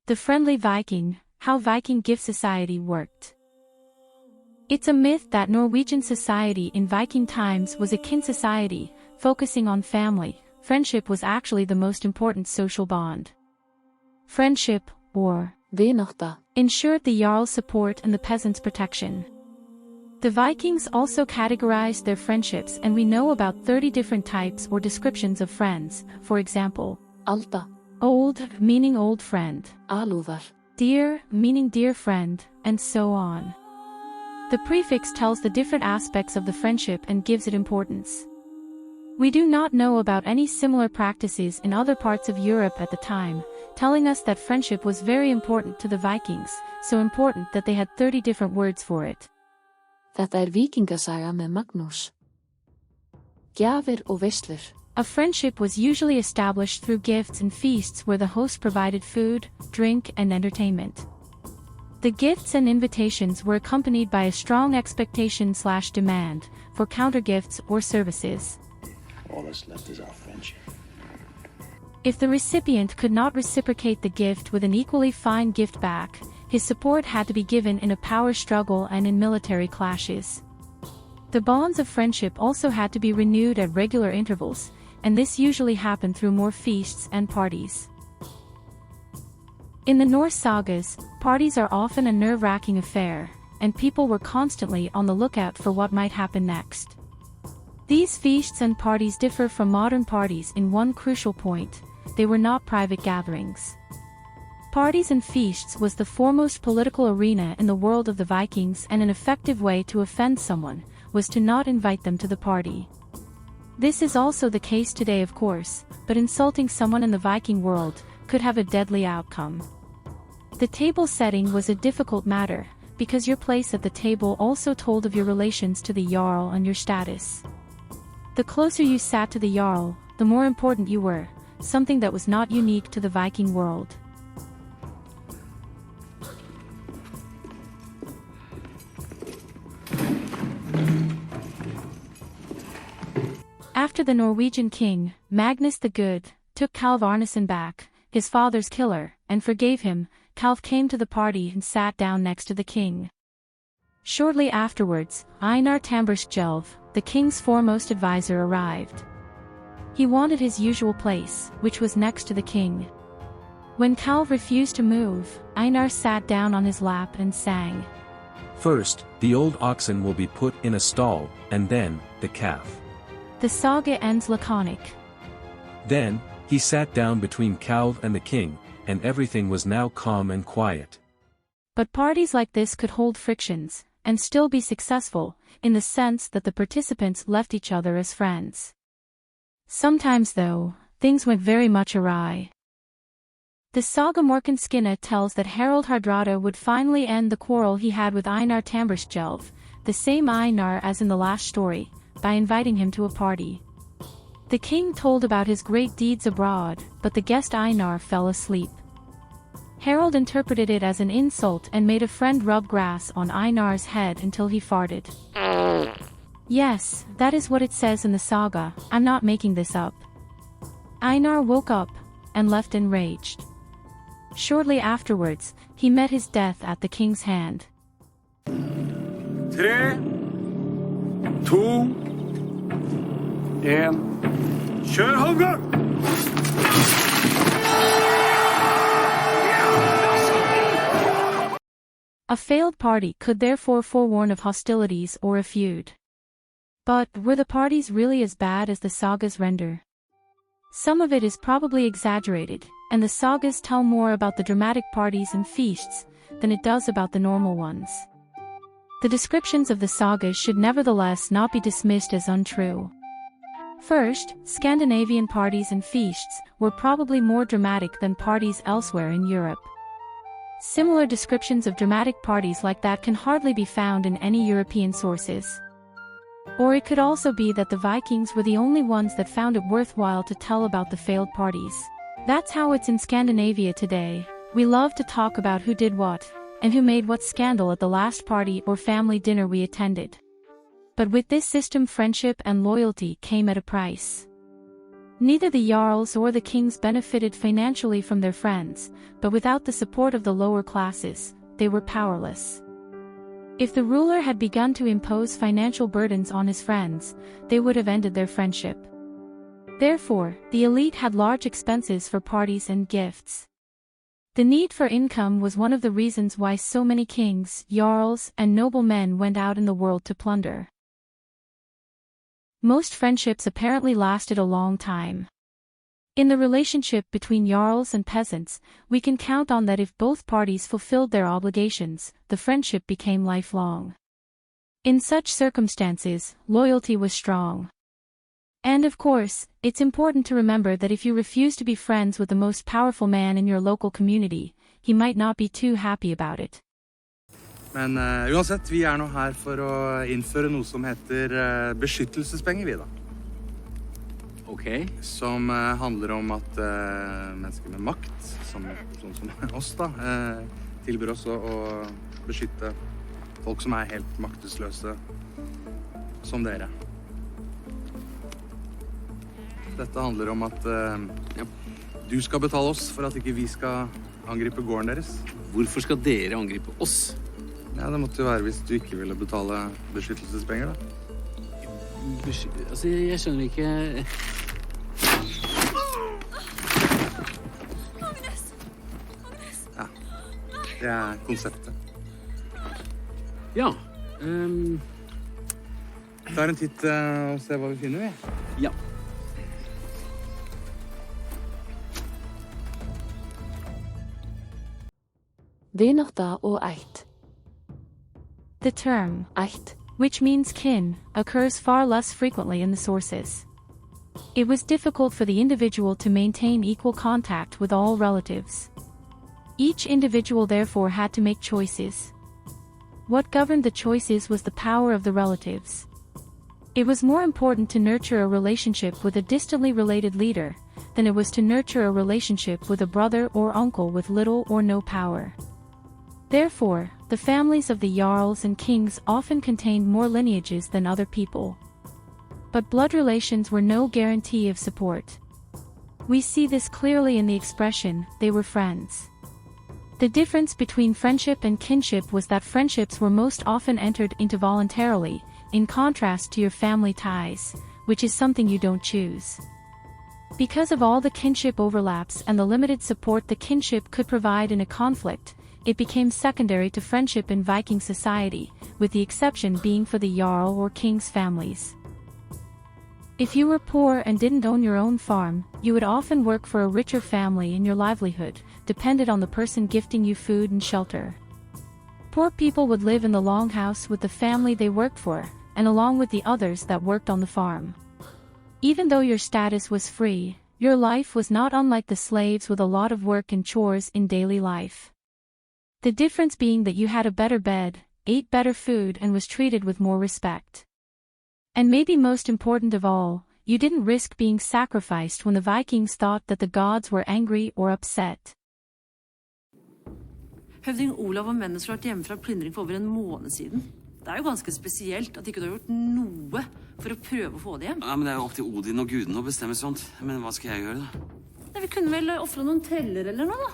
The friendly Viking, how Viking gift society worked. It's a myth that Norwegian society in Viking times was a kin society, focusing on family. Friendship was actually the most important social bond. Friendship, or Vinata, ensured the Jarl's support and the peasants' protection. The Vikings also categorized their friendships, and we know about 30 different types or descriptions of friends. For example, Alta, old, meaning old friend, Aluvar, dear, meaning dear friend, and so on. The prefix tells the different aspects of the friendship and gives it importance. We do not know about any similar practices in other parts of Europe at the time, telling us that friendship was very important to the Vikings, so important that they had 30 different words for it. Þetta Vikingasaga með Magnús. Gjafir og veislur. A friendship was usually established through gifts and feasts where the host provided food, drink, and entertainment. The gifts and invitations were accompanied by a strong expectation/demand for countergifts or services. All that's left is our friendship. If the recipient could not reciprocate the gift with an equally fine gift back, his support had to be given in a power struggle and in military clashes. The bonds of friendship also had to be renewed at regular intervals, and this usually happened through more feasts and parties. In the Norse sagas, parties are often a nerve-wracking affair, and people were constantly on the lookout for what might happen next. These feasts and parties differ from modern parties in one crucial point: they were not private gatherings. Parties and feasts was the foremost political arena in the world of the Vikings, and an effective way to offend someone was to not invite them to the party. This is also the case today, of course, but insulting someone in the Viking world could have a deadly outcome. The table setting was a difficult matter, because your place at the table also told of your relations to the Jarl and your status. The closer you sat to the Jarl, the more important you were, something that was not unique to the Viking world. After the Norwegian king, Magnus the Good, took Kalv Arneson back, his father's killer, and forgave him, Kalv came to the party and sat down next to the king. Shortly afterwards, Einar Tambarskjölv, the king's foremost advisor, arrived. He wanted his usual place, which was next to the king. When Kalv refused to move, Einar sat down on his lap and sang. First, the old oxen will be put in a stall, and then, the calf. The saga ends laconic. Then, he sat down between Kalv and the king, and everything was now calm and quiet. But parties like this could hold frictions, and still be successful, in the sense that the participants left each other as friends. Sometimes though, things went very much awry. The saga Morkinskinna tells that Harald Hardrada would finally end the quarrel he had with Einar Tambarskjölv, the same Einar as in the last story, by inviting him to a party. The king told about his great deeds abroad, but the guest Einar fell asleep. Harald interpreted it as an insult and made a friend rub grass on Einar's head until he farted. Yes, that is what it says in the saga, I'm not making this up. Einar woke up, and left enraged. Shortly afterwards, he met his death at the king's hand. 3, 2, 1. Kjør halvgang! A failed party could therefore forewarn of hostilities or a feud. But were the parties really as bad as the sagas render? Some of it is probably exaggerated, and the sagas tell more about the dramatic parties and feasts than it does about the normal ones. The descriptions of the sagas should nevertheless not be dismissed as untrue. First, Scandinavian parties and feasts were probably more dramatic than parties elsewhere in Europe. Similar descriptions of dramatic parties like that can hardly be found in any European sources. Or it could also be that the Vikings were the only ones that found it worthwhile to tell about the failed parties. That's how it's in Scandinavia today. We love to talk about who did what, and who made what scandal at the last party or family dinner we attended. But with this system, friendship and loyalty came at a price. Neither the jarls or the kings benefited financially from their friends, but without the support of the lower classes, they were powerless. If the ruler had begun to impose financial burdens on his friends, they would have ended their friendship. Therefore, the elite had large expenses for parties and gifts. The need for income was one of the reasons why so many kings, jarls, and noblemen went out in the world to plunder. Most friendships apparently lasted a long time. In the relationship between jarls and peasants, we can count on that if both parties fulfilled their obligations, the friendship became lifelong. In such circumstances, loyalty was strong. And of course, it's important to remember that if you refuse to be friends with the most powerful man in your local community, he might not be too happy about it. Men uansett, vi nå her for å innføre noe som heter beskyttelsespenger, vi da. Ok. Som handler om at mennesker med makt, sånn som oss da, tilbyr oss å beskytte folk som helt maktesløse, som dere. Dette handler om at du skal betale oss for at ikke vi skal angripe gården deres. Hvorfor skal dere angripe oss? Ja, det måtte jo være hvis du ikke ville betale beskyttelsespenger da. Altså, jeg skjønner ikke... Ja, det konseptet. Ja. Ta en titt og se hva vi finner, vi. Ja. Vinátta og ætt. The term Ætt, which means kin, occurs far less frequently in the sources. It was difficult for the individual to maintain equal contact with all relatives. Each individual therefore had to make choices. What governed the choices was the power of the relatives. It was more important to nurture a relationship with a distantly related leader, than it was to nurture a relationship with a brother or uncle with little or no power. Therefore, the families of the jarls and kings often contained more lineages than other people. But blood relations were no guarantee of support. We see this clearly in the expression, they were friends. The difference between friendship and kinship was that friendships were most often entered into voluntarily, in contrast to your family ties, which is something you don't choose. Because of all the kinship overlaps and the limited support the kinship could provide in a conflict, it became secondary to friendship in Viking society, with the exception being for the jarl or king's families. If you were poor and didn't own your own farm, you would often work for a richer family and your livelihood depended on the person gifting you food and shelter. Poor people would live in the longhouse with the family they worked for, and along with the others that worked on the farm. Even though your status was free, your life was not unlike the slaves with a lot of work and chores in daily life. The difference being that you had a better bed, ate better food and was treated with more respect. And maybe most important of all, you didn't risk being sacrificed when the Vikings thought that the gods were angry or upset. Høvding Olav og mennene skulle vært hjemme fra plyndring for over en måned siden. Det jo ganske spesielt at ikke du har gjort noe for å prøve å få det hjem. Ja, men det jo opp til Odin og gudene å bestemme sånt. Men hva skal jeg gjøre da? Vi kunne vel offre noen treller eller noe da?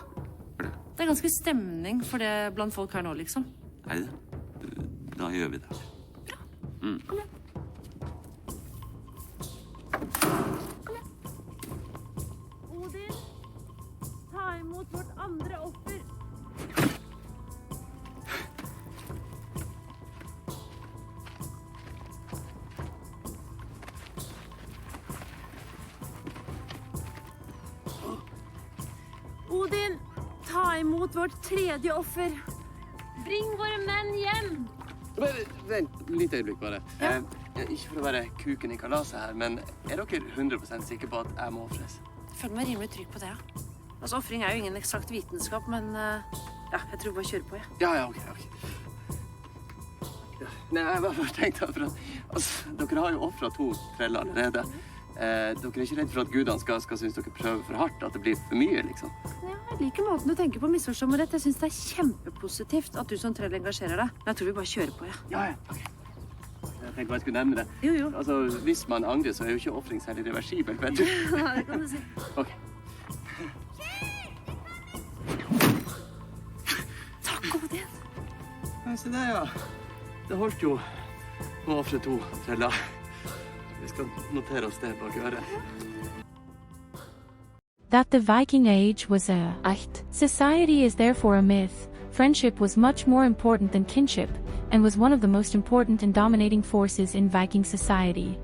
Det ganske stemning for det blant folk her nå, liksom. Det? Da gjør vi det. Bra. Kom igjen. Odin, ta imot vårt andre offer. Odin, ta imot vårt tredje offer. Bring våre menn hjem. Vent, litt øyeblikk bare. Ja. Ikke for å være kuken i kalaset her, men dere 100% sikre på at jeg må offres? Jeg føler meg rimelig trygg på det, ja. Altså, offring jo ingen eksakt vitenskap, men ja, jeg tror bare kjører på, ja. Ja, ok. Ja. Nei, jeg bare tenkte at altså, dere har jo offret 2 treller allerede. Dere ikke redd for at gudene skal synes dere prøver for hardt, at det blir for mye, liksom? Ja, jeg liker måten du tenker på, misforstå meg rett. Jeg synes det kjempepositivt at du som trell engasjerer deg. Men jeg tror vi bare kjører på, ja. Ja, ok. Jeg tenkte bare jeg skulle nevne det. Jo. Altså, hvis man angrer, så er jo ikke offring særlig reversibelt, vet du. Ja, det kan du si. Ok. Takk, Odin. Ja, se der, ja. Det holdt jo å offre 2 treller. Vi skal notere oss det bak øret. That the Viking Age was a Ætt. society is therefore a myth. Friendship was much more important than kinship, and was one of the most important and dominating forces in Viking society.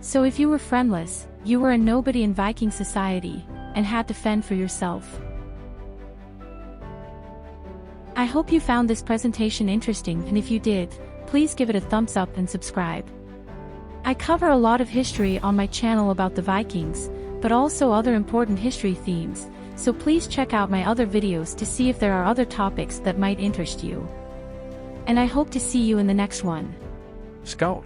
So if you were friendless, you were a nobody in Viking society, and had to fend for yourself. I hope you found this presentation interesting, and if you did, please give it a thumbs up and subscribe. I cover a lot of history on my channel about the Vikings, but also other important history themes, so please check out my other videos to see if there are other topics that might interest you. And I hope to see you in the next one. Skål!